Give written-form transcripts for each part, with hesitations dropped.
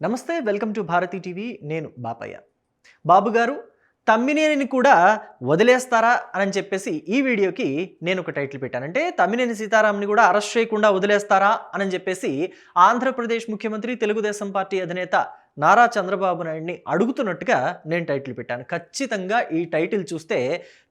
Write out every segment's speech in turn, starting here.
నమస్తే, welcome to Bharati TV. నేను బాపయ్య. బాబు గారు తమ్మినేనిని కూడా వదిలేస్తారా అని చెప్పేసి ఈ వీడియోకి నేను ఒక టైటిల్ పెట్టాను. అంటే తమ్మినేని సీతారాంని కూడా అరెస్ట్ చేయకుండా వదిలేస్తారా అని చెప్పేసి ఆంధ్రప్రదేశ్ ముఖ్యమంత్రి, తెలుగుదేశం పార్టీ అధినేత నారా చంద్రబాబు నాయుడిని అడుగుతున్నట్టుగా నేను టైటిల్ పెట్టాను. ఖచ్చితంగా ఈ టైటిల్ చూస్తే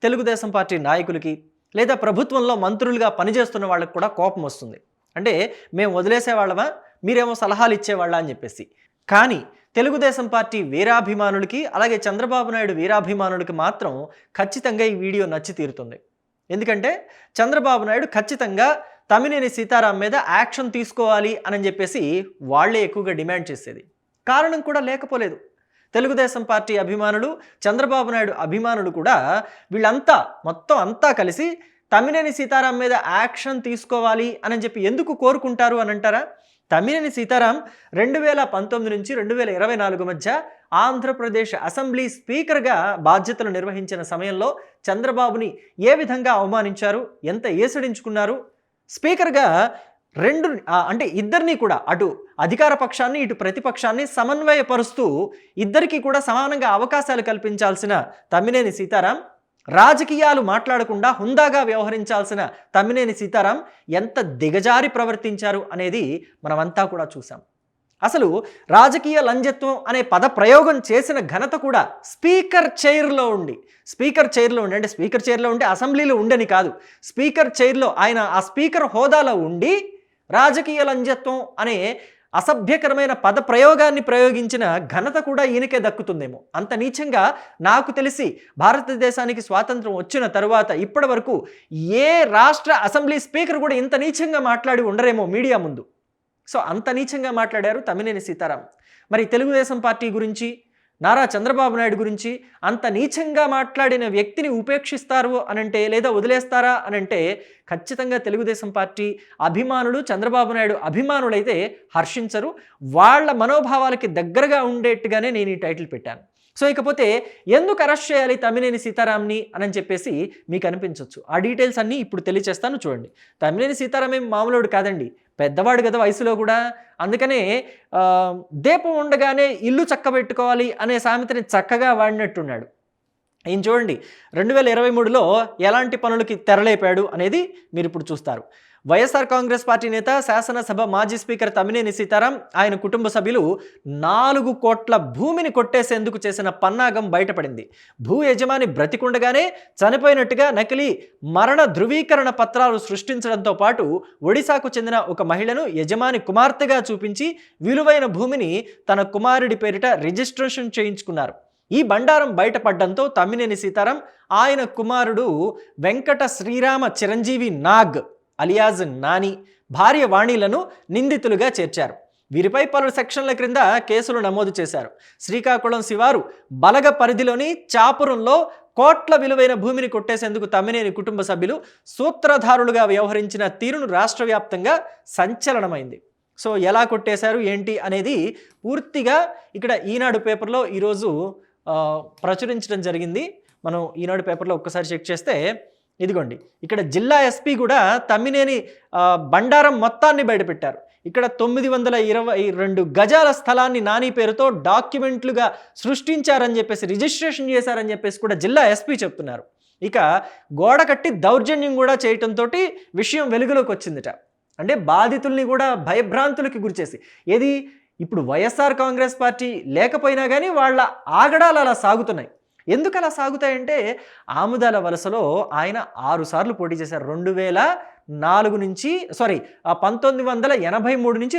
తెలుగుదేశం పార్టీ నాయకులకి లేదా ప్రభుత్వంలో మంత్రులుగా పనిచేస్తున్న వాళ్ళకి కూడా కోపం వస్తుంది. అంటే మేము వదిలేసేవాళ్ళమా, మీరేమో సలహాలు ఇచ్చేవాళ్ళ అని చెప్పేసి. కానీ తెలుగుదేశం పార్టీ వీరాభిమానులకి, అలాగే చంద్రబాబు నాయుడు వీరాభిమానులకి మాత్రం ఖచ్చితంగా ఈ వీడియో నచ్చి తీరుతుంది. ఎందుకంటే చంద్రబాబు నాయుడు ఖచ్చితంగా తమ్మినేని సీతారాం మీద యాక్షన్ తీసుకోవాలి అని చెప్పేసి వాళ్ళే ఎక్కువగా డిమాండ్ చేసేది. కారణం కూడా లేకపోలేదు. తెలుగుదేశం పార్టీ అభిమానులు, చంద్రబాబు నాయుడు అభిమానులు కూడా వీళ్ళంతా మొత్తం అంతా కలిసి తమ్మినేని సీతారాం మీద యాక్షన్ తీసుకోవాలి అని చెప్పి ఎందుకు కోరుకుంటారు అని అంటారా? తమ్మినేని సీతారాం 2019 నుంచి 2024 మధ్య ఆంధ్రప్రదేశ్ అసెంబ్లీ స్పీకర్గా బాధ్యతలు నిర్వహించిన సమయంలో చంద్రబాబుని ఏ విధంగా అవమానించారు, ఎంత ఏసడించుకున్నారు. స్పీకర్గా అంటే ఇద్దరిని కూడా, అటు అధికార పక్షాన్ని ఇటు ప్రతిపక్షాన్ని సమన్వయపరుస్తూ ఇద్దరికీ కూడా సమానంగా అవకాశాలు కల్పించాల్సిన తమ్మినేని సీతారాం, రాజకీయాలు మాట్లాడకుండా హుందాగా వ్యవహరించాల్సిన తమ్మినేని సీతారాం ఎంత దిగజారి ప్రవర్తించారు అనేది మనమంతా కూడా చూసాం. అసలు రాజకీయ లంజత్వం అనే పద ప్రయోగం చేసిన ఘనత కూడా స్పీకర్ చైర్లో ఉండి అంటే స్పీకర్ చైర్లో ఉండి అసెంబ్లీలో ఉండని కాదు, స్పీకర్ చైర్లో ఆయన ఆ స్పీకర్ హోదాలో ఉండి రాజకీయ లంజత్వం అనే అసభ్యకరమైన పద ప్రయోగాన్ని ప్రయోగించిన ఘనత కూడా ఈయనకే దక్కుతుందేమో. అంత నీచంగా నాకు తెలిసి భారతదేశానికి స్వాతంత్రం వచ్చిన తరువాత ఇప్పటి వరకు ఏ రాష్ట్ర అసెంబ్లీ స్పీకర్ కూడా ఇంత నీచంగా మాట్లాడి ఉండరేమో మీడియా ముందు. సో అంత నీచంగా మాట్లాడారు తమ్మినేని సీతారాం. మరి తెలుగుదేశం పార్టీ గురించి, నారా చంద్రబాబు నాయుడు గురించి అంత నీచంగా మాట్లాడిన వ్యక్తిని ఉపేక్షిస్తారు అనంటే, లేదా వదిలేస్తారా అనంటే ఖచ్చితంగా తెలుగుదేశం పార్టీ అభిమానులు, చంద్రబాబు నాయుడు అభిమానులైతే హర్షించరు. వాళ్ళ మనోభావాలకి దగ్గరగా ఉండేట్టుగానే నేను ఈ టైటిల్ పెట్టాను. సో ఇకపోతే ఎందుకు అరెస్ట్ చేయాలి తమ్మినేని సీతారాంని అని చెప్పేసి మీకు అనిపించవచ్చు. ఆ డీటెయిల్స్ అన్నీ ఇప్పుడు తెలియచేస్తాను, చూడండి. తమ్మినేని సీతారాం ఏం మామూలుడు కాదండి, పెద్దవాడు కదా వయసులో కూడా. అందుకనే దీపం ఉండగానే ఇల్లు చక్కబెట్టుకోవాలి అనే సామెతని చక్కగా వాడినట్టున్నాడు. ఈయన చూడండి 2023లో ఎలాంటి పనులకి తెరలేపాడు అనేది మీరు ఇప్పుడు చూస్తారు. వైఎస్ఆర్ కాంగ్రెస్ పార్టీ నేత, శాసనసభ మాజీ స్పీకర్ తమ్మినేని సీతారాం, ఆయన కుటుంబ సభ్యులు 4 కోట్ల భూమిని కొట్టేసేందుకు చేసిన పన్నాగం బయటపడింది. భూ యజమాని బ్రతికుండగానే చనిపోయినట్టుగా నకిలీ మరణ ధృవీకరణ పత్రాలు సృష్టించడంతో పాటు ఒడిశాకు చెందిన ఒక మహిళను యజమాని కుమార్తెగా చూపించి విలువైన భూమిని తన కుమారుడి పేరిట రిజిస్ట్రేషన్ చేయించుకున్నారు. ఈ బండారం బయటపడడంతో తమ్మినేని సీతారాం, ఆయన కుమారుడు వెంకట శ్రీరామ చిరంజీవి నాగ్ అలియాజ్ నాని, భార్య వాణిలను నిందితులుగా చేర్చారు. వీరిపై పలు సెక్షన్ల క్రింద కేసులు నమోదు చేశారు. శ్రీకాకుళం శివారు బలగ పరిధిలోని చాపురంలో కోట్ల విలువైన భూమిని కొట్టేసేందుకు తమ్మినేని కుటుంబ సభ్యులు సూత్రధారులుగా వ్యవహరించిన తీరును రాష్ట్ర వ్యాప్తంగా సంచలనమైంది. సో ఎలా కొట్టేశారు ఏంటి అనేది పూర్తిగా ఇక్కడ ఈనాడు పేపర్లో ఈరోజు ప్రచురించడం జరిగింది. మనం ఈనాడు పేపర్లో ఒక్కసారి చెక్ చేస్తే ఇదిగోండి, ఇక్కడ జిల్లా ఎస్పీ కూడా తమ్మినేని బండారం మొత్తాన్ని బయటపెట్టారు. ఇక్కడ 922 గజాల స్థలాన్ని నాని పేరుతో డాక్యుమెంట్లుగా సృష్టించారని చెప్పేసి, రిజిస్ట్రేషన్ చేశారని చెప్పేసి కూడా జిల్లా ఎస్పీ చెప్తున్నారు. ఇక గోడ కట్టి దౌర్జన్యం కూడా చేయటంతో విషయం వెలుగులోకి వచ్చిందిట. అంటే బాధితుల్ని కూడా భయభ్రాంతులకి గురిచేసి, ఏది ఇప్పుడు వైఎస్ఆర్ కాంగ్రెస్ పార్టీ లేకపోయినా కానీ వాళ్ళ ఆగడాలు అలా సాగుతున్నాయి. ఎందుకు అలా సాగుతాయంటే, ఆముదాల వలసలో ఆయన 6 సార్లు పోటీ చేశారు. 1983 నుంచి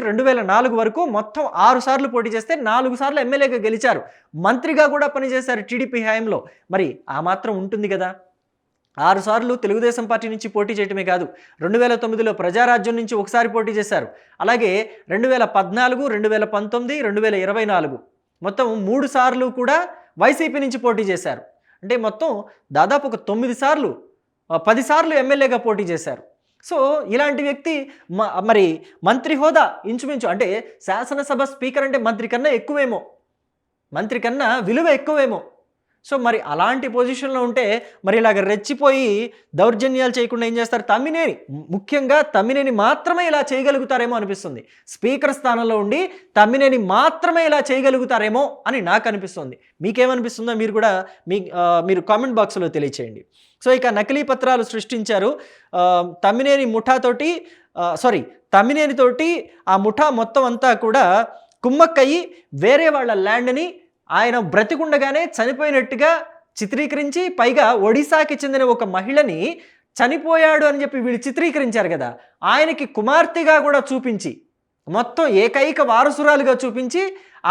2004 వరకు మొత్తం 6 సార్లు పోటీ చేస్తే 4 సార్లు ఎమ్మెల్యేగా గెలిచారు. మంత్రిగా కూడా పనిచేశారు టీడీపీ హయాంలో. మరి ఆ మాత్రం ఉంటుంది కదా. 6 సార్లు తెలుగుదేశం పార్టీ నుంచి పోటీ చేయటమే కాదు, 2009లో ప్రజారాజ్యం నుంచి ఒకసారి పోటీ చేశారు. అలాగే 2014, 2019, 2024 మొత్తం 3 సార్లు కూడా వైసీపీ నుంచి పోటీ చేశారు. అంటే మొత్తం దాదాపు ఒక 9 సార్లు 10 సార్లు ఎమ్మెల్యేగా పోటీ చేశారు. సో ఇలాంటి వ్యక్తి మరి మంత్రి హోదా ఇంచుమించు, అంటే శాసనసభ స్పీకర్ అంటే మంత్రి కన్నా ఎక్కువేమో, మంత్రి కన్నా విలువ ఎక్కువేమో. సో మరి అలాంటి పొజిషన్లో ఉంటే మరి ఇలాగ రెచ్చిపోయి దౌర్జన్యాలు చేయకుండా ఏం చేస్తారు? ముఖ్యంగా తమ్మినేని మాత్రమే ఇలా చేయగలుగుతారేమో అనిపిస్తుంది. స్పీకర్ స్థానంలో ఉండి తమ్మినేని మాత్రమే ఇలా చేయగలుగుతారేమో అని నాకు అనిపిస్తుంది. మీకేమనిపిస్తుందో మీరు కూడా మీరు కామెంట్ బాక్స్లో తెలియచేయండి. సో ఇక నకిలీ పత్రాలు సృష్టించారు. తమ్మినేనితోటి ఆ ముఠా మొత్తం అంతా కూడా కుమ్మక్కయ్యి వేరే వాళ్ళ ల్యాండ్ని ఆయన బ్రతికుండగానే చనిపోయినట్టుగా చిత్రీకరించి, పైగా ఒడిశాకి చెందిన ఒక మహిళని చనిపోయాడు అని చెప్పి వీళ్ళు చిత్రీకరించారు కదా, ఆయనకి కుమార్తెగా కూడా చూపించి, మొత్తం ఏకైక వారసురాలుగా చూపించి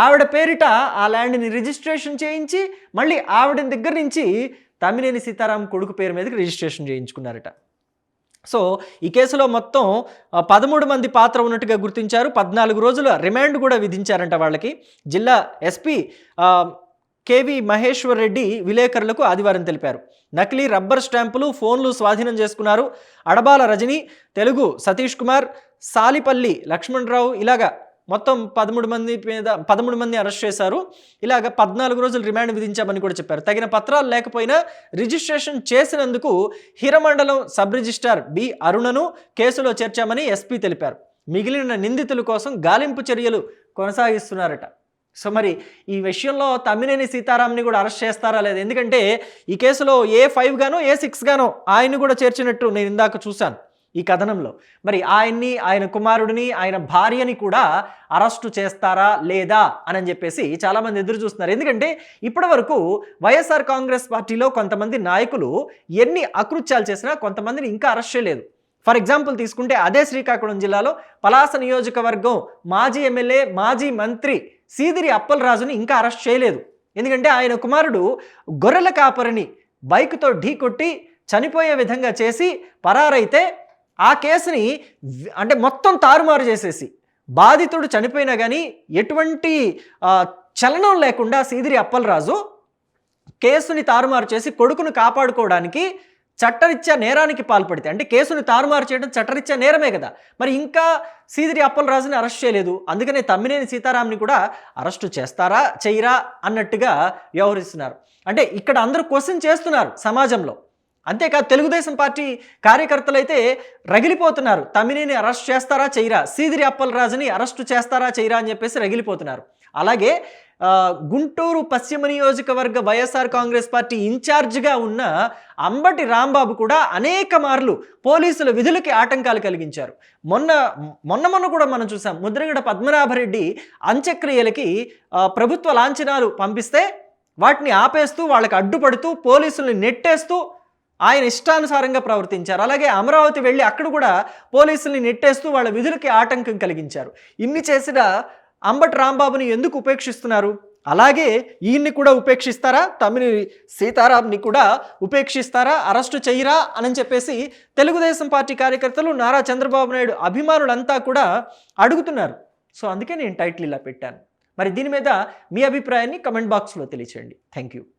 ఆవిడ పేరిట ఆ ల్యాండ్ని రిజిస్ట్రేషన్ చేయించి మళ్ళీ ఆవిడ దగ్గర నుంచి తమ్మినేని సీతారాం కొడుకు పేరు మీదకి రిజిస్ట్రేషన్ చేయించుకున్నారట. సో ఈ కేసులో మొత్తం 13 మంది పాత్ర ఉన్నట్టుగా గుర్తించారు. 14 రోజుల రిమాండ్ కూడా విధించారంట వాళ్ళకి. జిల్లా ఎస్పీ కేవి మహేశ్వర్ రెడ్డి విలేకరులకు ఆదివారం తెలిపారు. నకిలీ రబ్బర్ స్టాంపులు, ఫోన్లు స్వాధీనం చేసుకున్నారు. అడబాల రజని, తెలుగు సతీష్ కుమార్, సాలిపల్లి లక్ష్మణరావు ఇలాగా మొత్తం 13 మంది అరెస్ట్ చేశారు. ఇలాగ 14 రోజులు రిమాండ్ విధించామని కూడా చెప్పారు. తగిన పత్రాలు లేకపోయినా రిజిస్ట్రేషన్ చేసినందుకు హిరమండలం సబ్ రిజిస్ట్రార్ బి అరుణను కేసులో చేర్చామని ఎస్పీ తెలిపారు. మిగిలిన నిందితుల కోసం గాలింపు చర్యలు కొనసాగిస్తున్నారట. సో మరి ఈ విషయంలో తమ్మినేని సీతారాంని కూడా అరెస్ట్ చేస్తారా లేదా? ఎందుకంటే ఈ కేసులో A5 గానో A6 గానో ఆయన్ని కూడా చేర్చినట్టు నేను ఇందాక చూశాను ఈ కథనంలో. మరి ఆయన్ని, ఆయన కుమారుడిని, ఆయన భార్యని కూడా అరెస్టు చేస్తారా లేదా అని చెప్పేసి చాలామంది ఎదురు చూస్తున్నారు. ఎందుకంటే ఇప్పటి వరకు వైఎస్ఆర్ కాంగ్రెస్ పార్టీలో కొంతమంది నాయకులు ఎన్ని అకృత్యాలు చేసినా కొంతమందిని ఇంకా అరెస్ట్ చేయలేదు. ఫర్ ఎగ్జాంపుల్ తీసుకుంటే అదే శ్రీకాకుళం జిల్లాలో పలాస నియోజకవర్గం మాజీ ఎమ్మెల్యే, మాజీ మంత్రి సీదిరి అప్పలరాజుని ఇంకా అరెస్ట్ చేయలేదు. ఎందుకంటే ఆయన కుమారుడు గొర్రెల కాపరిని బైక్తో ఢీకొట్టి చనిపోయే విధంగా చేసి పరారైతే ఆ కేసుని అంటే మొత్తం తారుమారు చేసేసి, బాధితుడు చనిపోయినా కానీ ఎటువంటి చలనం లేకుండా సీదిరి అప్పలరాజు కేసుని తారుమారు చేసి కొడుకును కాపాడుకోవడానికి చట్టరీత్యా నేరానికి పాల్పడితే, అంటే కేసుని తారుమారు చేయడం చట్టరీత్యా నేరమే కదా, మరి ఇంకా సీదిరి అప్పలరాజుని అరెస్ట్ చేయలేదు. అందుకనే తమ్మినేని సీతారాంని కూడా అరెస్టు చేస్తారా చేయరా అన్నట్టుగా వ్యవహరిస్తున్నారు. అంటే ఇక్కడ అందరూ క్వశ్చన్ చేస్తున్నారు సమాజంలో. అంతేకాదు తెలుగుదేశం పార్టీ కార్యకర్తలు అయితే రగిలిపోతున్నారు. తమ్మినేని అరెస్ట్ చేస్తారా చేయరా, సీదిరి అప్పలరాజుని అరెస్టు చేస్తారా చేయరా అని చెప్పేసి రగిలిపోతున్నారు. అలాగే గుంటూరు పశ్చిమ నియోజకవర్గ వైఎస్ఆర్ కాంగ్రెస్ పార్టీ ఇన్ఛార్జిగా ఉన్న అంబటి రాంబాబు కూడా అనేక మార్లు పోలీసుల విధులకి ఆటంకాలు కలిగించారు. మొన్న కూడా మనం చూసాం. ముద్రగడ పద్మనాభరెడ్డి అంత్యక్రియలకి ప్రభుత్వ లాంఛనాలు పంపిస్తే వాటిని ఆపేస్తూ, వాళ్ళకి అడ్డుపడుతూ, పోలీసుల్ని నెట్టేస్తూ ఆయన ఇష్టానుసారంగా ప్రవర్తించారు. అలాగే అమరావతి వెళ్ళి అక్కడ కూడా పోలీసుల్ని నెట్టేస్తూ వాళ్ళ విధులకి ఆటంకం కలిగించారు. ఇన్ని చేసిన అంబటి రాంబాబుని ఎందుకు ఉపేక్షిస్తున్నారు? అలాగే ఈయన్ని కూడా ఉపేక్షిస్తారా? తమ్మినేని సీతారాంని కూడా ఉపేక్షిస్తారా? అరెస్టు చేయరా అని చెప్పేసి తెలుగుదేశం పార్టీ కార్యకర్తలు, నారా చంద్రబాబు నాయుడు అభిమానులంతా కూడా అడుగుతున్నారు. సో అందుకే నేను టైటిల్ ఇలా పెట్టాను. మరి దీని మీద మీ అభిప్రాయాన్ని కమెంట్ బాక్స్లో తెలియచేయండి. Thank you.